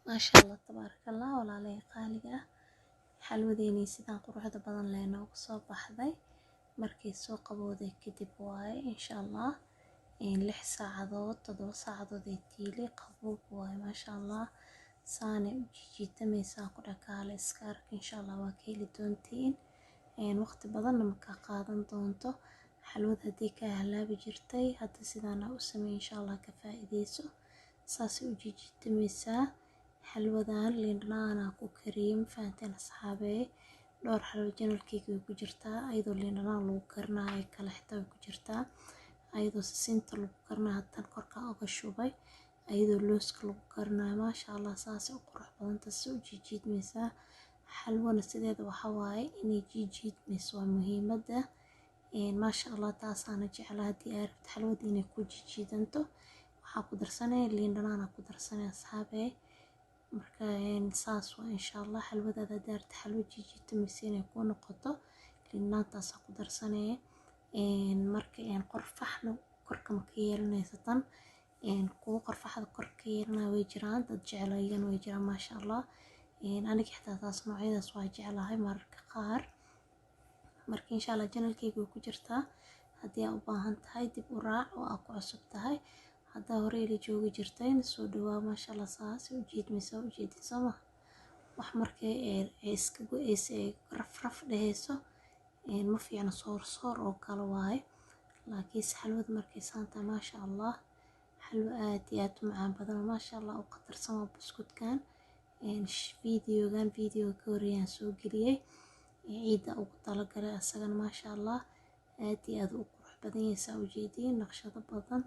maasha allah tabaarakallah walaalay qaaliga ah xalwadeeni sidaan quruxda badan leh noogu soo baxday markii soo qabowday kadib waaye insha allah 6 saacadood 7 saacadood ay tiili qaboob waaye maasha allah saane u jiitamaysaa ku dhakaale iska ark insha allah waa ka heli doontiin waqti badanna ma ka qaadan doonto xalwad haddii ka halaabi jirtay hadda sidaana u sameey insha allah ka faa'iideyso saas u jiitamaysaa xalwadan liin dhanaan ku kariim faanteen asxaabe dhowr xalwo janalkayga way ku jirtaa ayadoo liin dhanaan lagu karinayo kala xitaa way ku jirtaa ayadoo sisinta lagu karinayo tan korka uga shubay ayadoo looska lagu karinayo maasha allah saas u qurux badan taas u jiidmaysaa xalwana sideeda waxa waaye inay jiidmayso waa muhiimada maasha allah taas aan jeclahay haddii aad rabto xalwada inay ku jiidanto waxaa ku darsanay liin dhanaan ku darsanay asxaabe marka saas waa insha allah xalwadaada daarta xalwo jiidmaysa inay ku noqoto liin dhanaantaas ku darsanay marka qorfaxna korka ma ka yeelanaysa tan kuwa qorfaxda korka yeelanaa way jiraan dad jecel ayagana way jiraan maasha allah aniga xitaa taas noocyadaas waa jeclahay mararka qaar marka insha allah janalkayga way ku jirtaa haddii aad u baahan tahay dib u raac oo aad ku cusub tahay haddaa hore ila joogi jirtay soo dhawaa maasha allah saas u jiidmaysaa u jeedin ma wax markay iska go'aysa raf dhehayso ma fiicna soor oo kale waaye laakiin xalwad markay saanta maasha allah xalwo aad iyo aad u macaan badan maasha allah u qatarsan waa buskudkan video ka horreeyaan soo geliyay ciida ugu talagalay asagana maasha allah aad iyo aad u qurux badan yahay u jeedin naqshado badan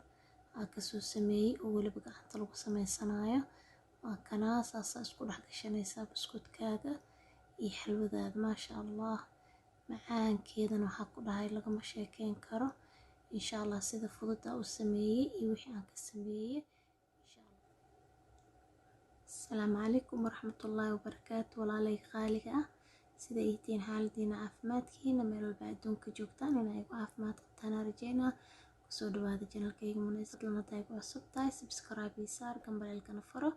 ka soo sameeyay oo waliba gacanta lagu sameysanayo waa kana saas isku dhex gashanaysaa buskudkaaga iyo xalwadaada maasha allah macaankeedana waxa ku dhahay lagama sheekeyn karo insha allah sida fudud u sameeyay iyo wixii aan ka sameeyay insha allah assalaamu calaykum waraxmatullaahi wabarakaatu walaalay qaaliga ah sida ay tihiin xaaladiina caafimaadkiina meel walba adduunka joogtaan inay ku caafimaad qabtaan rajaynaa soo dhawaada janalkayga munaasabad lana ku cusub tahay subscribe iyo saar gambalelkana furo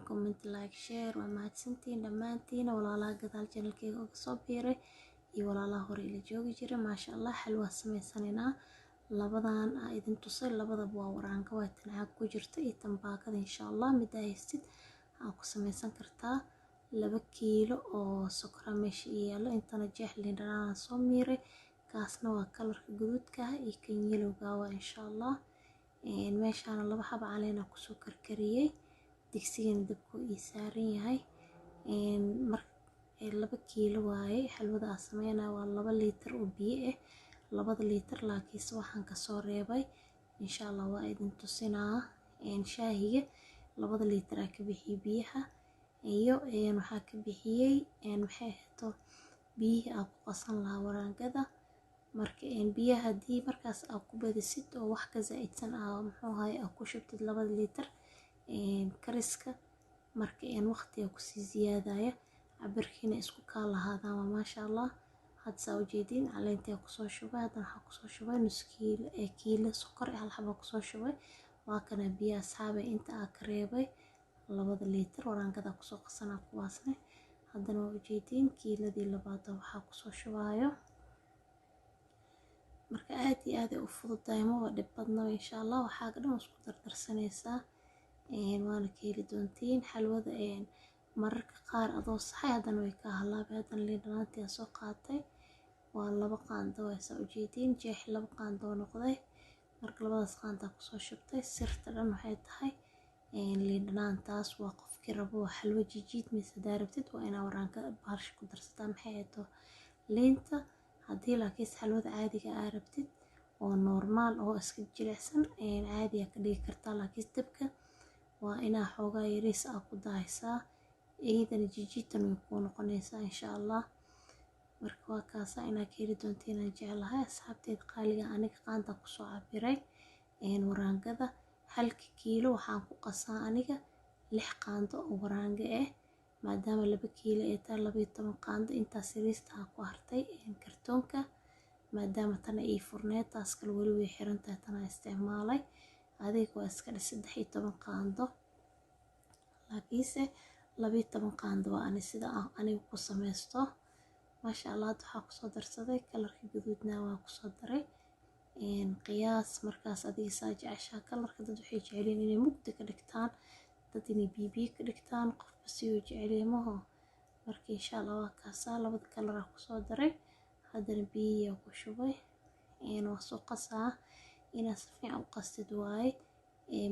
comment like share waa mahadsantiin dhammaantiin walaalaha gadaal janalkayga uga soo biiray iyo walaalaha hore ila joogi jiray maasha allah xalwa sameysanaynaa labadan idin tusay labadaba waa waraanka waa tan caag ku jirta iyo tan baakada insha allah mid haysid aad ku sameysan kartaa 2 kiilo oo sokor meesha yaalo intana jeex liin dhanaan soo miiray kaasna waa kalarka guduudka iyo kan yelowga waa insha allah meeshaan 2 xabo caleen ku soo karkariyay digsigan dabku ii saaran yahay marka 2 kiilo waaye xalwada sameeyana waa 2 litir oo biyo ah 2 litir laakiin waxaan ka soo reebay insha allah waa idin tusinaa shaahiga 2 litir ka bixi biyaha iyo waxa ka bixiyay maxay ahaato biyaha aad ku qasan lahaa waraangada marka biyaha hadii markaas aad ku badisid oo wax ka zaidsan muxuu ahay aad ku shubtid 2 litir kariska marka waqti ku sii ziyaadaya cabirkiina isku ka lahaadaan maasha allah had saa u jeedin caleenta ku soo shubay hadan waxa ku soo shubay nus kiilo sokor hal xabo ku soo shubay waa kana biyo asxaabe inta aad ka reebay 2 litir waraangada ku soo qasanaa kuwaasna hadana waa u jeedin kiiladii labaad waxa ku soo shubayo marka aad iyo aad u fududahay ma wada badno insha allah waxa dhan isku dardarsanaysaa waana ka heli doontiin xalwada mararka qaar adoo saxay hadana way ka halaabay hadana liin dhanaantii soo qaatay waa 2 qaando way soo jeedin jeex 2 qaando noqday marka labadaas qaando ku soo shubtay sirta dhan waxay tahay liin dhanaantaas waa qofkii rabo xalwo jiidmaysa daarabtid waa ina waraanka baash ku darsataa maxay ahayd liinta hadii laakiin xalwada caadiga aad rabtid oo normal oo iska jilicsan caadi ka dhigi kartaa laakiin dabka waa ina xoogaa yariis ku daaysaa eedana jiidan way ku noqonaysaa insha allah marka waa kaasa ina ka heli doontiin jecelahay asxaabteed qaaliga aniga qaanta ku soo cabiray waraangada 1 kiilo waxaan ku qasaa aniga 6 qaando oo waraanga maadaama 2 kiilo ay tahay 12 qaando intaas yariista ku hartay kartoonka maadaama tan ay furneed taas kale wali way xiran tahay tan isticmaalay adiga waa iska 13 qaando laakiinse 12 qaando waa ani sida anigu ku samaysto. maasha Allah waxaa kusoo darsaday kalarka gaduudna waa kusoo daray qiyaas markaas adiga saa jeceshaa kalarka. dad waxay jeceliin inay mugdi ka dhigtaan, dad inay bibiyo ka dhigtaan, qofba si uu jecel maho. marka insha Allah waa kaasaa labada kalar aan kusoo daray. haddana biyo ku shubay waa soo qasaa inaad si fiican u qastid waaye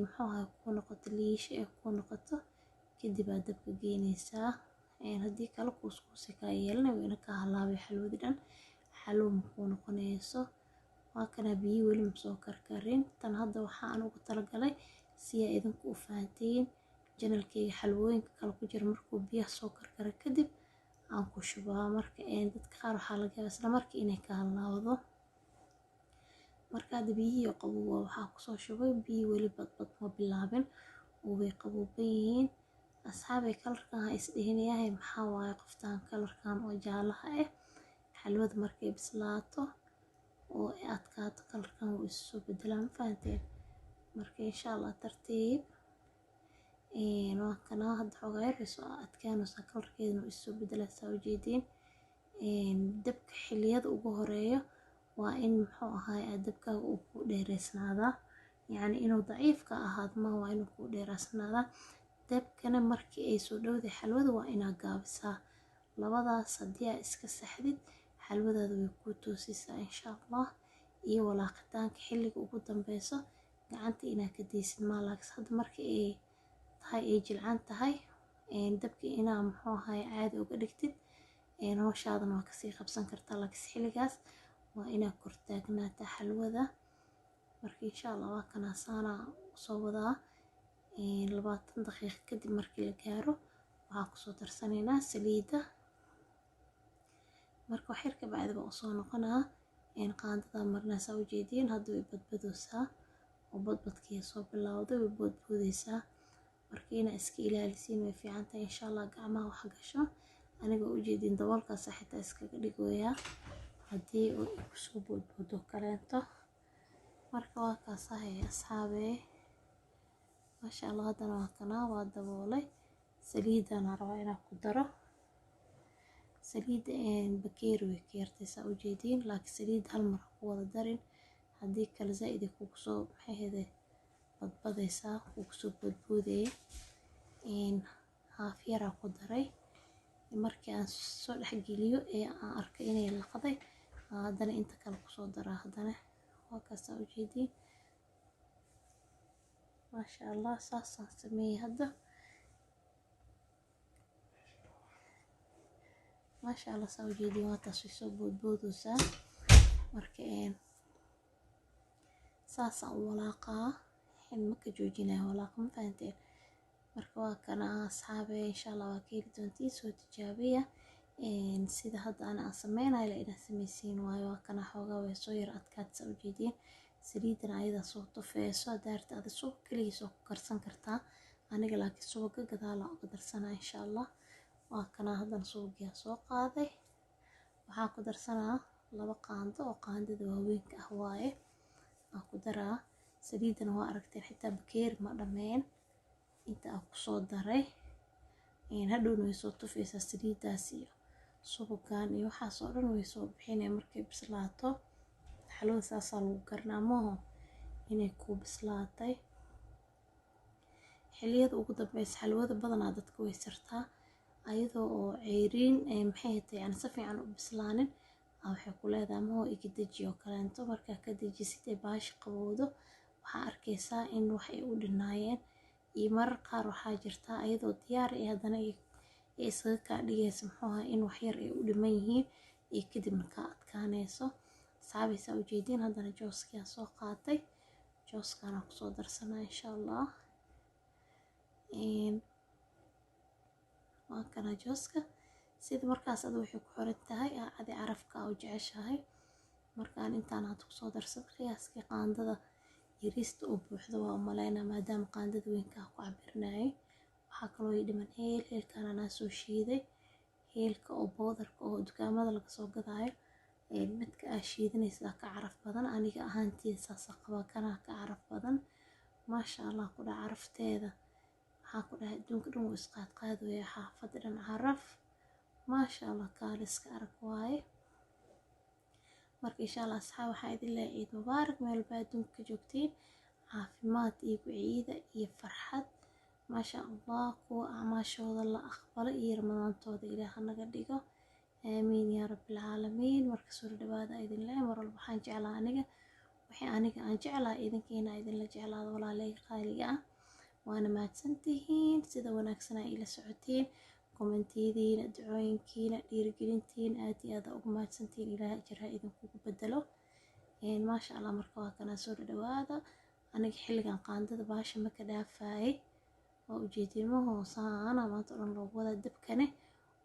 muxuu ahaa ku noqoto liish ku noqoto. kadib aad dabka geynaysaa haddii kale kuuskuusi kaa yeelana wayna ka halaabay xalwadi dhan, xalwo makuu noqonayso. waa kana biyo weli ma soo karkarin. tan hadda waxaa aan ugu talagalay si ay idinku u fahantiin janalkayga xalwooyinka kale ku jira markuu biyaha soo karkara kadib aan ku shubaa. marka dadka qaar waxaa laga yaabaa isla markii inay ka halaawdo. marka hadda biyihii qabow waxaa kusoo shubay biyo weli badbad ma bilaabin oo way qabooban yihiin. asxaabay kalarkan ha isdhihinayahay maxaa waaye qoftaan kalarkan oo jaalaha xalwada markay bislaato oo adkaato kalarkan wuu isu soo bedelaa ma fahanteen. marka insha Allah tartiib waa kana hadda xogaa yar soo adkaanaysa kalarkeedana wuu isu soo bedelaa saa u jeediin. dabka xilliyada ugu horeeyo waa in muxuu ahaay dabkaaga uu ku dheereysnaadaa, yacni inuu daciif ka ahaado ma waa inuu ku dheereysnaadaa. dabkana markii ay soo dhowday xalwada waa inaad gaabisaa. labadaas haddii aad iska saxdid xalwadaada way ku toosisaa insha Allah. iyo walaaqitaanka xilliga ugu dambeyso gacanta inaad ka daysid maalax hadda markii ay tahay ay jilcaan tahay dabka inaa muxuu ahaay caadi uga dhigtid hawshaadana waa kasii qabsan kartaa. laakiin xilligaas waa inaad kor taagnaataa xalwada. marka insha Allah waa kana saana soo wadaa 20 daqiiqo kadib markii la gaaro waxaa kusoo darsanaynaa saliida. marka wax yar ka bacdi baa usoo noqonaa qaandada marnaa saa u jeediin hadda way badbadoosaa oo badbadkii soo bilowday way boodboodaysaa. marka inaa iska ilaalisiin way fiican tahay insha Allah gacmaha wax gasho. aniga u jeedin daboolkaas xitaa iskaga dhigoyaa haddii uu kusoo boodboodo kaleento. marka waa kaasahay asxaabee maasha Allah. haddana waa kana waa daboolay saliidana rabaa inaan ku daro. saliida bakeeri way ka yartay saa u jeediin, laakiin saliid hal mar ku wada darin haddii kale zaid ay kugu soo maxay badbadaysaa kugu soo boodboodaya. haaf yar aan ku daray markii aan soo dhexgeliyo aan arkay inay laqday haddana inta kale kusoo daraa. haddana waa kaas saa u jeediin maasha Allah saasaan sameeyay hadda maasha Allah saa u jeediin waa taas way soo boodboodaysaa. marka saasaan u walaaqaa ma ka joojinaya walaaqa ma fahanteen. marka waa kana asxaabee insha Allah waa ka heli doontiin soo tijaabiya sida hadda aan sameynayo inaa sameysiin waayo. waa kana xoogaa way soo yar adkaad saa u jeediin. saliidana ayada soo tufeyso daarta aad soo kaligiis oo ku karsan kartaa. aniga laakiin suuga gadaal aan uga darsanaa insha Allah. waa kana haddana suugiyaa soo qaaday waxaan ku darsanaa 2 qaando oo qaandada waaweynka ah waaye aan ku daraa. saliidana waa aragteen xitaa bakeeri ma dhameen inta aan kusoo daray. hadhowna way soo tufeysaa saliidaas iyo suugaan iyo waxaas oo dhan way soo bixinay markay bislaato. xalwada saasaa lagu garanaa maho inay ku bislaatay. xilliyada ugu dambeysa xalwada badanaa dadka way sartaa ayadoo oo ceyriin maxay tahay aan si fiican u bislaanin waxay ku leedahay maho iga deji oo kaleento. markaa ka dejisid ee baashi qabowdo waxaa arkaysaa in wax ay u dhinaayeen. iyo marar qaar waxaa jirta ayadoo diyaar haddana ay isaga kaa dhigayso muxuu ahaa in wax yar ay u dhiman yihiin iyo kadibna ka adkaanayso. asxaabaysaa u jeediin haddana jooskiyaa soo qaatay jooskaana kusoo darsanaa insha Allah. waa kana jooska sida markaas adu waxay ku xiran tahay adi carafka u jeceshahay. markaan intaan had kusoo darsad qiyaaskii qaandada yariista oo buuxda waa u malaynaa maadaama qaandada weynka ku cabirnayay. waxaa kaloo ii dhiman heelkan anaa soo shiiday heelka oo boodarka oo dukaamada laga soo gadaayo midka aa shiidanaysa ka caraf badan. aniga ahaantiisa saas qaba kana ka caraf badan maasha Allah ku dhac carafteeda waxaan ku dhahay adduunka dhan wuu isqaad qaadaya xaafadda dhan caraf maasha allah kaaliska arag waaye. marka insha allah asxaab waxaan idin leeyahay ciid mubaarak meel walba adduunka ka joogtiin caafimaad iyo ciida iyo farxad maasha allah kuwa acmaashooda la aqbalo iyo ramadaantooda ilaaha naga dhigo aamiin yaa rabbil caalamiin. marka soo dhawaada idin leeyahay mar walba waxaan jeclaa aniga wixii aniga aan jeclaa idinkiina idinla jeclaado walaaleyga qaaliga ah waana mahadsantihiin sida wanaagsan ay ila socotiin kommentiyadiina ducooyinkiina dhiirigelintiina aad iyo aad ugu mahadsantihiin ilaahay ajir ha idinkugu bedelo maasha allah. marka waa kana soo dhawaada aniga xilligan qaandada baasha ma ka dhaafayay waa ujeedinmaho saana maanta dhan loogu wada dabkane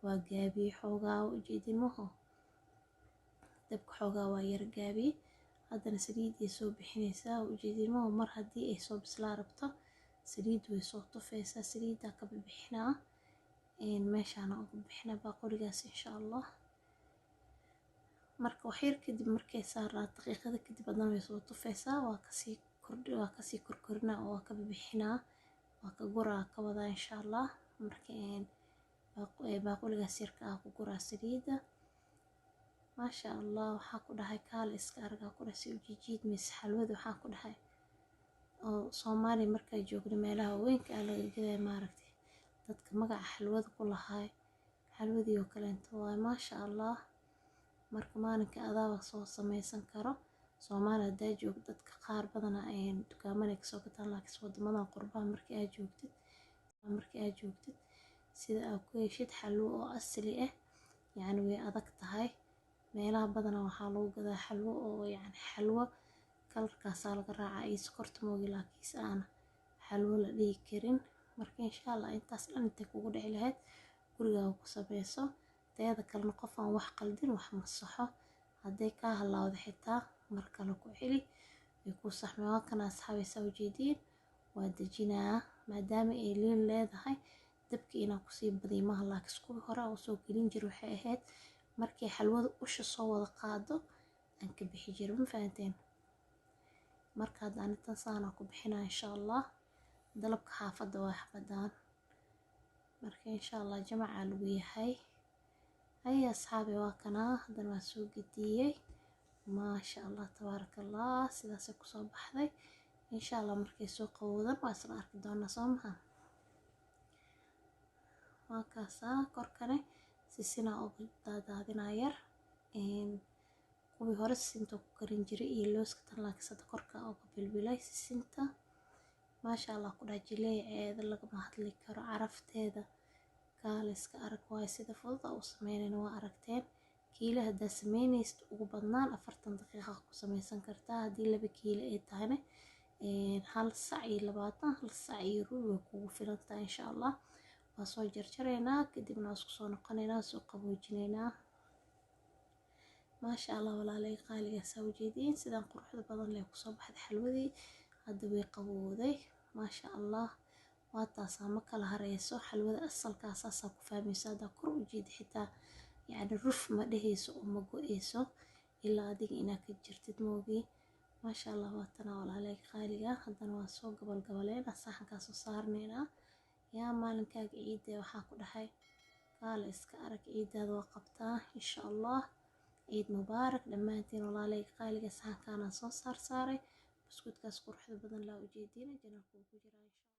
waa gaabiye xoogaa waa ujeedinmaho dabka xoogaa waa yar gaabiye haddana saliid ay soo bixinaysaa waa ujeedinmaho mar haddii ay soo bislaa rabto saliid way soo tufaysaa saliiddaa ka bixinaa meeshaana ugu bixina baaqoligaas insha allah. marka wax yar kadib markay saaraa daqiiqada kadib haddana way soo tufaysaa waa kasii korkorinaa oo waa ka bixinaa waa ka guraa ka wadaa insha allah. marka baaqoligaas yarka ah ku guraa saliidda maasha allah waxaa ku dhahay kaale iska argaa ku dhahay si ujijiid mise xalwada waxaan ku dhahay oo Soomaali markay joogno meelaha weynka ah laga gaday maaragtay dadka magaca xalwada ku lahaay xalwadii oo kale inta waa maasha allah. marka maalinka adaaba soo samaysan karo Soomaali hadaa joog dadka qaar badana ay dukaamada ka soo gataan laakiin wadamada qurbaha markii aad joogtid sida aad ku heshid xalwo oo asli ah yacni way adag tahay meelaha badana waxaa lagu gadaa xalwo oo yacni xalwo kalarkaasaa laga raacaa iyo sokorta moogi laakiinse aan xalwo la dhihi karin. marka insha allah intaas dhan intay kugu dhici lahayd gurigaaga ku samayso teeda kalena qof aan wax qaldin wax ma saxo hadday kaa halaawdo xitaa mar kale ku celi way ku saxmay. waa kana asxaabaysaa ujeediin waa dejinaa maadaama ay liin leedahay dabka inaan kusii badiyo maaha laakiin kuwii hore aan usoo gelin jir waxay ahayd markay xalwada usha soo wada qaado aan ka bixi jiray ma fahanteen. marka haddaan intan saanaa ku bixinaa insha allah dalabka xaafadda waa xabadaan marka insha allah jamacaa lagu yahay ay asxaabi waa kanaa haddana waa soo gediyey maasha allah tabaaraka allah sidaasay kusoo baxday insha allah. markay soo qabowdan waa isla arki doonaa soo maha waa kaasaa korkane sisinaa ugu daadaadinaa yar kuwii hore sisinta ku karin jiray iyo looska tan laakiin sada korka ugu bilbilay sisinta maasha allah ku dhahay jileeceeda lagama hadli karo carafteeda kaaliska arag waaye sida fudud u sameynayna waa aragteen kiilo haddaa sameynaysid ugu badnaan 40 daqiiqa ku samaysan kartaa haddii 2 kiilo ay tahayna 1 sac iyo 20 1 sac iyo rubi way kugu filan tahay insha allah. waa soo jarjaraynaa kadibna waa isku soo noqonaynaa soo qaboojinaynaa maasha allah walaalay qaaliga saa ujeediin sidaan quruxda badan leh ku soo baxday xalwadii hadda way qabowday maasha allah. waa taasaa ma kala hareyso xalwada asalkaasaasaa ku fahmayso haddaa kor u jeedi xitaa yacni ruf ma dhehayso oo ma go-eyso ilaa adiga inaad ka jirtid moogi maasha allah. waa tanaa walaalay qaaliga haddana waa soo gabalgabaleynaa saxankaa soo saarnaynaa yaa maalinkaaga ciidda waxaa ku dhahay kaale iska arag ciiddaada waa qabtaa insha allah. ciid mubaarak dhammaantiin walaalay qaaliga saxankaana soo saaray buskudkaas quruxda badan laa ujeediina janaalka ku jiraa.